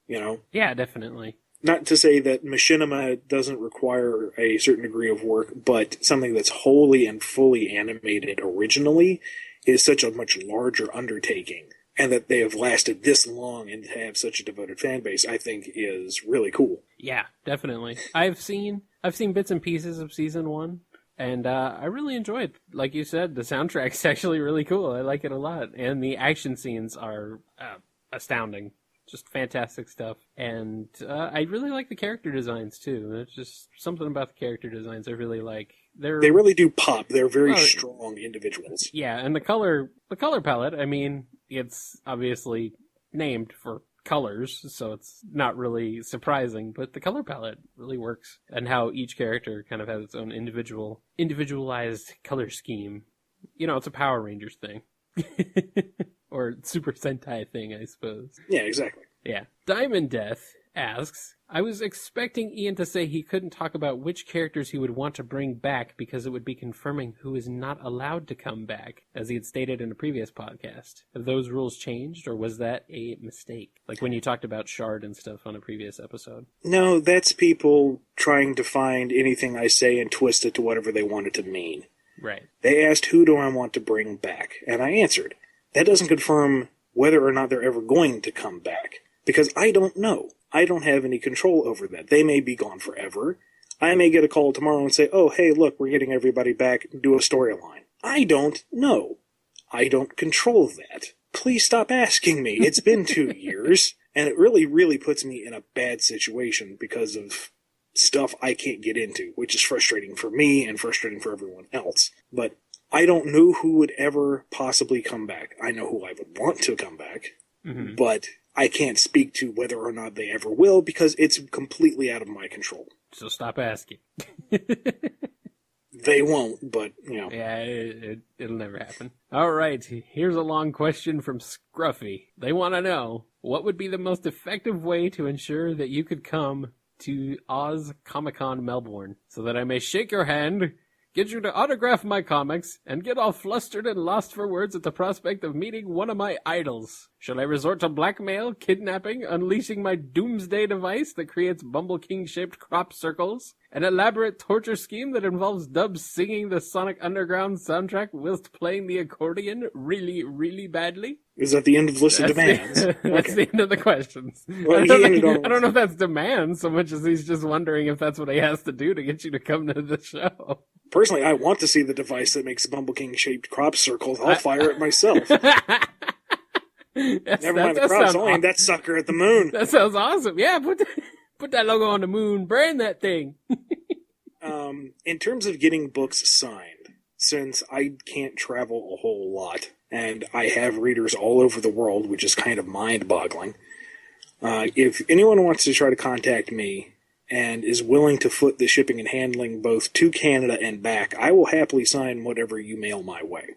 Yeah, definitely. Not to say that machinima doesn't require a certain degree of work, but something that's wholly and fully animated originally is such a much larger undertaking. And that they have lasted this long and have such a devoted fan base, I think, is really cool. Yeah, definitely. I've seen bits and pieces of Season 1, and I really enjoy it. Like you said, the soundtrack's actually really cool. I like it a lot. And the action scenes are astounding. Just fantastic stuff. And I really like the character designs, too. There's just something about the character designs I really like. They really do pop. They're very strong individuals. Yeah, and the color palette, I mean, it's obviously named for colors, so it's not really surprising, but the color palette really works. And how each character kind of has its own individualized color scheme. It's a Power Rangers thing. Or Super Sentai thing, I suppose. Yeah, exactly. Yeah. Diamonddeath asks, I was expecting Ian to say he couldn't talk about which characters he would want to bring back because it would be confirming who is not allowed to come back, as he had stated in a previous podcast. Have those rules changed, or was that a mistake? Like when you talked about Shard and stuff on a previous episode. No, that's people trying to find anything I say and twist it to whatever they want it to mean. Right. They asked, who do I want to bring back? And I answered. That doesn't confirm whether or not they're ever going to come back, because I don't know. I don't have any control over that. They may be gone forever. I may get a call tomorrow and say, oh, hey, look, we're getting everybody back, do a storyline. I don't know. I don't control that. Please stop asking me. It's been 2 years, and it really, really puts me in a bad situation because of stuff I can't get into, which is frustrating for me and frustrating for everyone else. But I don't know who would ever possibly come back. I know who I would want to come back, but I can't speak to whether or not they ever will because it's completely out of my control. So stop asking. They won't, but, Yeah, it'll never happen. All right, here's a long question from Scruffy. They want to know, what would be the most effective way to ensure that you could come to Oz Comic-Con Melbourne so that I may shake your hand, get you to autograph my comics, and get all flustered and lost for words at the prospect of meeting one of my idols? Shall I resort to blackmail, kidnapping, unleashing my doomsday device that creates Bumble King-shaped crop circles, An elaborate torture scheme that involves Dubs singing the Sonic Underground soundtrack whilst playing the accordion really, really badly? Is that the end of list of demands? That's the end of the questions. Well, I don't know if that's demands so much as he's just wondering if that's what he has to do to get you to come to the show. Personally, I want to see the device that makes Bumble King-shaped crop circles. I'll fire it myself. Never mind the crops. I'll aim that sucker at the moon. That sounds awesome. Yeah, put that logo on the moon. Brand that thing. In terms of getting books signed, since I can't travel a whole lot, and I have readers all over the world, which is kind of mind-boggling, if anyone wants to try to contact me and is willing to foot the shipping and handling both to Canada and back, I will happily sign whatever you mail my way.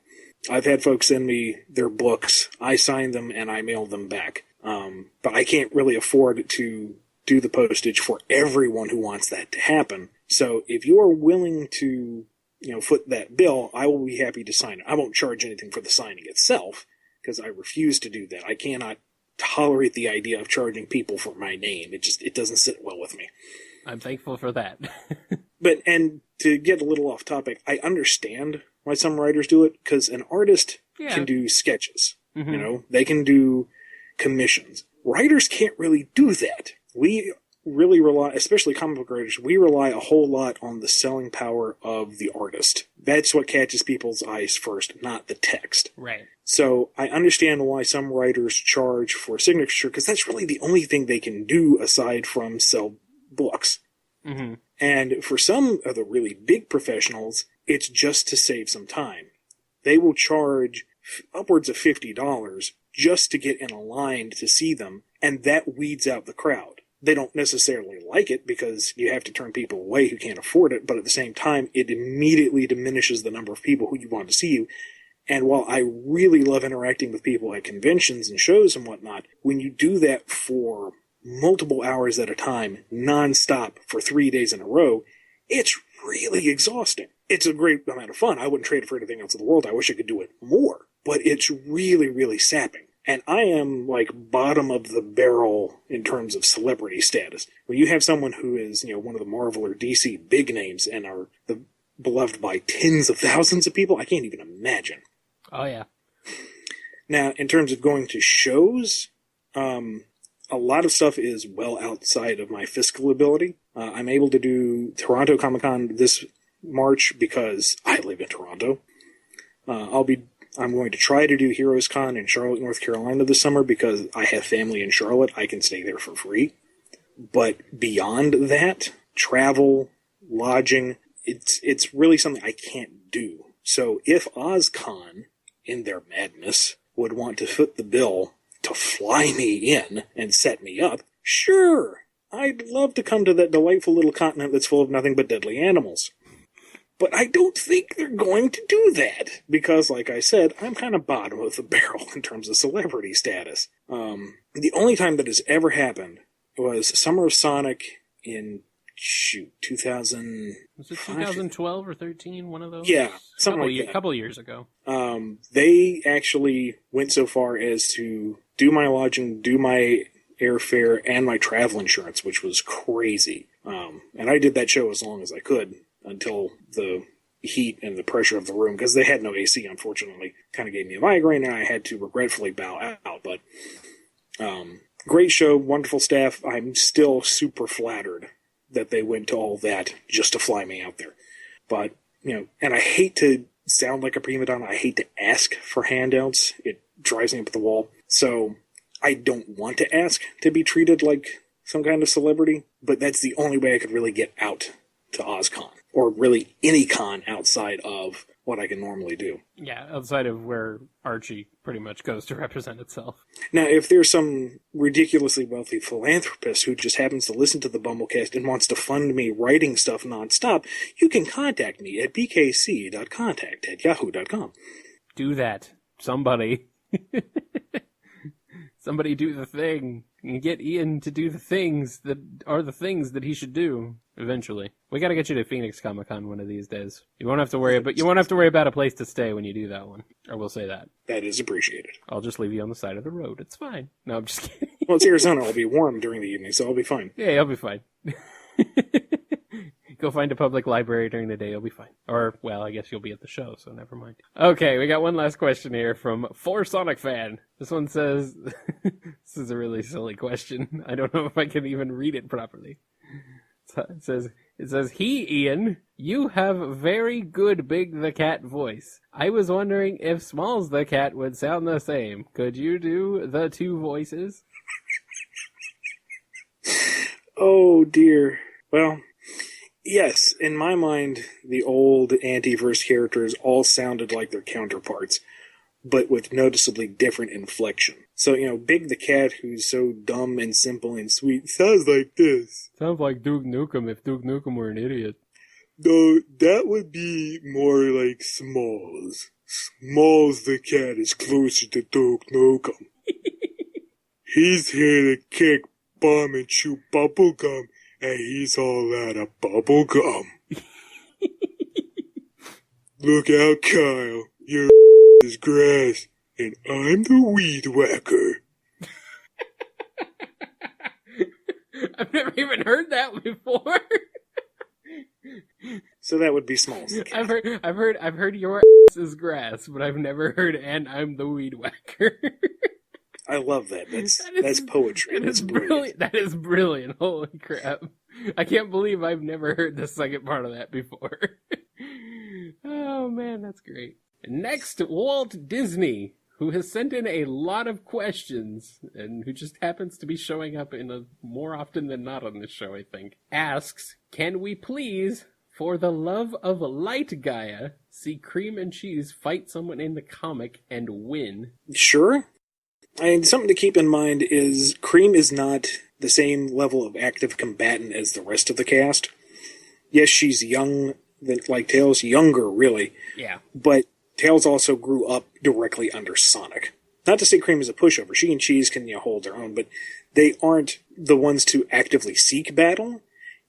I've had folks send me their books, I sign them, and I mail them back. But I can't really afford to do the postage for everyone who wants that to happen. So if you are willing to, foot that bill, I will be happy to sign it. I won't charge anything for the signing itself, because I refuse to do that. I cannot tolerate the idea of charging people for my name. It doesn't sit well with me. I'm thankful for that. And to get a little off topic, I understand why some writers do it, because an artist can do sketches. Mm-hmm. They can do commissions. Writers can't really do that. We really rely, especially comic book writers, we rely a whole lot on the selling power of the artist. That's what catches people's eyes first, not the text. Right. So I understand why some writers charge for signature, because that's really the only thing they can do aside from sell books. Mm-hmm. And for some of the really big professionals, it's just to save some time. They will charge upwards of $50 just to get in a line to see them, and that weeds out the crowd. They don't necessarily like it because you have to turn people away who can't afford it, but at the same time, it immediately diminishes the number of people who you want to see you. And while I really love interacting with people at conventions and shows and whatnot, when you do that for multiple hours at a time, non-stop for 3 days in a row, it's really exhausting. It's a great amount of fun. I wouldn't trade it for anything else in the world. I wish I could do it more. But it's really, really sapping. And I am like bottom of the barrel in terms of celebrity status. When you have someone who is, one of the Marvel or DC big names and are beloved by tens of thousands of people, I can't even imagine. Oh, yeah. Now, in terms of going to shows, a lot of stuff is well outside of my fiscal ability. I'm able to do Toronto Comic-Con this March because I live in Toronto. I'm going to try to do Heroes Con in Charlotte, North Carolina this summer because I have family in Charlotte. I can stay there for free. But beyond that, travel, lodging, it's really something I can't do. So if OzCon, in their madness, would want to foot the bill to fly me in and set me up, sure, I'd love to come to that delightful little continent that's full of nothing but deadly animals. But I don't think they're going to do that, because, like I said, I'm kind of bottom of the barrel in terms of celebrity status. The only time that has ever happened was Summer of Sonic in, 2000... Was it 2012 or 13, one of those? Yeah, something like that. A couple years ago. They actually went so far as to do my lodging, do my airfare, and my travel insurance, which was crazy. And I did that show as long as I could, until the heat and the pressure of the room, because they had no AC, unfortunately, kind of gave me a migraine, and I had to regretfully bow out. But great show, wonderful staff. I'm still super flattered that they went to all that just to fly me out there. But, and I hate to sound like a prima donna. I hate to ask for handouts. It drives me up the wall. So I don't want to ask to be treated like some kind of celebrity, but that's the only way I could really get out to OzCon, or really any con outside of what I can normally do. Yeah, outside of where Archie pretty much goes to represent itself. Now, if there's some ridiculously wealthy philanthropist who just happens to listen to the BumbleKast and wants to fund me writing stuff nonstop, you can contact me at bkc.contact@yahoo.com. Do that. Somebody. Somebody do the thing. And get Ian to do the things that are the things that he should do eventually. We got to get you to Phoenix Comic-Con one of these days. You won't have to worry about a place to stay when you do that one. I will say that. That is appreciated. I'll just leave you on the side of the road. It's fine. No, I'm just kidding. Well, it's Arizona. It'll be warm during the evening, so I'll be fine. Yeah, I'll be fine. Go find a public library during the day. You'll be fine. Or, well, I guess you'll be at the show, so never mind. Okay, we got one last question here from 4SonicFan. This one says, this is a really silly question. I don't know if I can even read it properly. It says, "He, Ian, you have very good Big the Cat voice. I was wondering if Smalls the Cat would sound the same. Could you do the two voices?" Oh, dear. Well, yes, in my mind, the old Antiverse characters all sounded like their counterparts, but with noticeably different inflection. So, Big the Cat, who's so dumb and simple and sweet, sounds like this. Sounds like Duke Nukem if Duke Nukem were an idiot. No, that would be more like Smalls. Smalls the Cat is closer to Duke Nukem. He's here to kick, bomb, and chew bubblegum, and he's all out of bubblegum. Look out, Kyle. Your is grass, and I'm the weed whacker. I've never even heard that before. So that would be Smalls the Cat. I've heard your ass is grass, but I've never heard and I'm the weed whacker. I love that. That's poetry. That's brilliant. That is brilliant. Holy crap. I can't believe I've never heard the second part of that before. Oh man, that's great. Next, Walt Disney, who has sent in a lot of questions, and who just happens to be showing up more often than not on this show, I think, asks, "Can we please, for the love of light Gaia, see Cream and Cheese fight someone in the comic and win?" Sure. Something to keep in mind is Cream is not the same level of active combatant as the rest of the cast. Yes, she's young, like Tails, younger, really. Yeah. But Tails also grew up directly under Sonic. Not to say Cream is a pushover. She and Cheese can hold their own, but they aren't the ones to actively seek battle,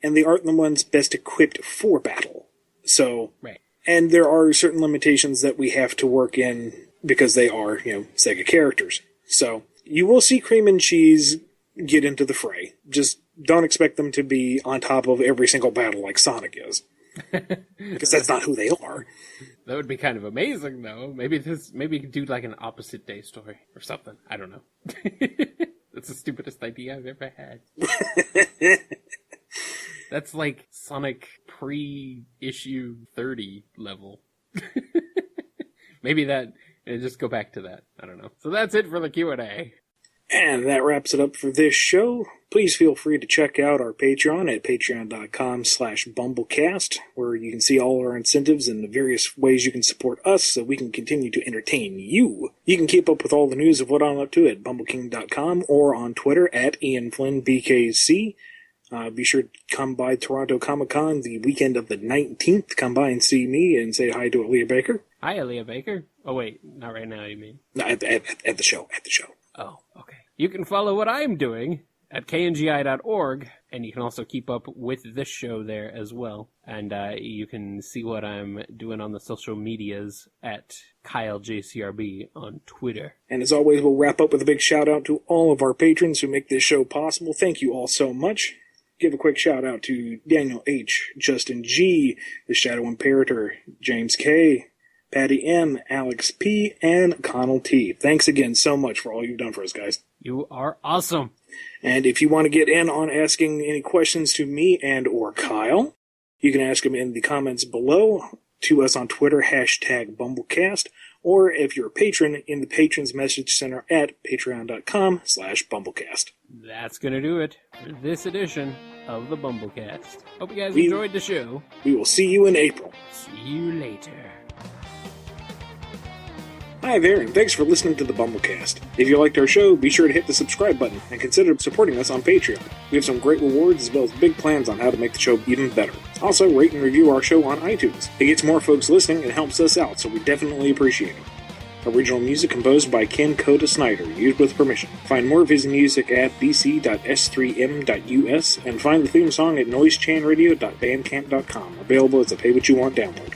and they aren't the ones best equipped for battle. So, right. And there are certain limitations that we have to work in because they are, Sega characters. So, you will see Cream and Cheese get into the fray. Just don't expect them to be on top of every single battle like Sonic is. Because that's not who they are. That would be kind of amazing, though. Maybe you could do like an opposite day story or something. I don't know. That's the stupidest idea I've ever had. That's like Sonic pre-issue 30 level. Maybe that... just go back to that. I don't know. So that's it for the Q&A. And that wraps it up for this show. Please feel free to check out our Patreon at patreon.com/BumbleKast, where you can see all our incentives and the various ways you can support us so we can continue to entertain you. You can keep up with all the news of what I'm up to at BumbleKing.com or on Twitter at IanFlynnBKC. Be sure to come by Toronto Comic Con the weekend of the 19th. Come by and see me and say hi to Aaliyah Baker. Hi, Aaliyah Baker. Oh, wait. Not right now, you mean? No, at the show. Oh, okay. You can follow what I'm doing at kngi.org, and you can also keep up with this show there as well. And you can see what I'm doing on the social medias at KyleJCRB on Twitter. And as always, we'll wrap up with a big shout out to all of our patrons who make this show possible. Thank you all so much. Give a quick shout out to Daniel H., Justin G., The Shadow Imperator, James K., Patty M., Alex P., and Connell T. Thanks again so much for all you've done for us, guys. You are awesome. And if you want to get in on asking any questions to me and or Kyle, you can ask them in the comments below to us on Twitter, #BumbleKast, or if you're a patron, in the Patrons Message Center at patreon.com/BumbleKast. That's going to do it for this edition of the BumbleKast. Hope you guys enjoyed the show. We will see you in April. See you later. Hi there, and thanks for listening to the BumbleKast. If you liked our show, be sure to hit the subscribe button and consider supporting us on Patreon. We have some great rewards as well as big plans on how to make the show even better. Also, rate and review our show on iTunes. It gets more folks listening and helps us out, so we definitely appreciate it. Original music composed by Ken Coda Snyder, used with permission. Find more of his music at bc.s3m.us and find the theme song at noisechanradio.bandcamp.com, available as a pay-what-you-want download.